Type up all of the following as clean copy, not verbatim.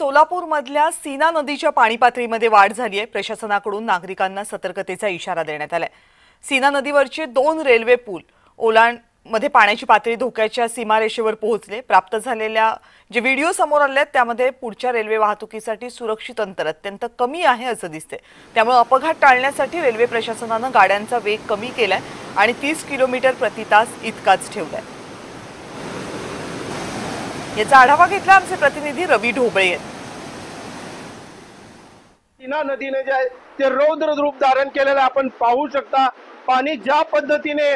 सोलापूर मधल्या सीना नदीच्या पाणी पातळीमध्ये वाढ झाली आहे। प्रशासनाकडून नागरिकांना सतर्कतेचा इशारा देण्यात आलाय। सीना नदीवरचे 2 रेल्वे पूल ओलांडमध्ये पाण्याची पातळी धोक्याच्या सीमारेषेवर पोहोचले। प्राप्त झालेल्या जे व्हिडिओ समोर आले त्यामध्ये पुढच्या रेल्वे वाहतुकीसाठी सुरक्षित अंतर अत्यंत कमी आहे असं दिसते। त्यामुळे अपघात टाळण्यासाठी रेल्वे प्रशासनाने गाड्यांचा वेग कमी केलाय आणि 30 किलोमीटर प्रति तास इतकाच ठेवलाय। याचा आढावा घेतला आमचे प्रतिनिधी रवी ढोबळे। सीना नदीने जे आहे ते रौद्र रूप धारण केलेलं आपण पाहू शकता। पाणी ज्या पद्धतीने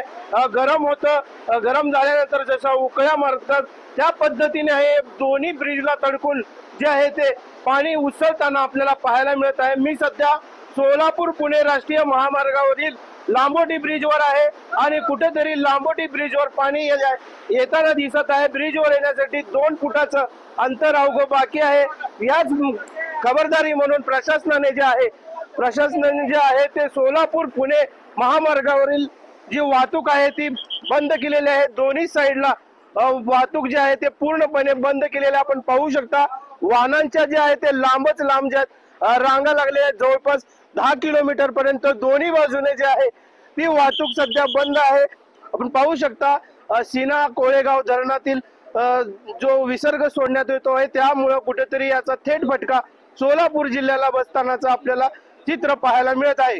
गरम होतं, गरम झाल्यानंतर जसं उकळ्या मारतात त्या पद्धतीने हे दोन्ही ब्रिजला तडकून जे आहे ते पाणी उसळताना आपल्याला पाहायला मिळत आहे। मी सध्या सोलापूर पुणे राष्ट्रीय महामार्गावरील लांबोटी ब्रिजवर आहे आणि कुठेतरी लांबोटी ब्रिजवर पाणी येताना दिसत आहे। ब्रिजवर येण्यासाठी 2 फुटाचं अंतर अवघं बाकी आहे। याच खबरदारी म्हणून प्रशासनाने जे आहे ते सोलापूर पुणे महामार्गावरील जी वाहतूक आहे ती बंद केलेली आहे। दोन्ही साईडला वाहतूक जी आहे ते पूर्णपणे बंद केलेली आपण पाहू शकता। वाहनांच्या जे आहे ते लांबच लांब ज्या रांगा लागलेल्या आहेत, जवळपास 10 किलोमीटर पर्यंत दोन्ही बाजूने जे आहे ती वाहतूक सध्या बंद आहे। आपण पाहू शकता सीना कोळेगाव धरणातील जो विसर्ग सोडण्यात येतो आहे त्यामुळे कुठेतरी याचा थेट फटका सोलापूर जिल्ह्याला बसतानाचा आपल्याला चित्र पाहायला मिळत आहे।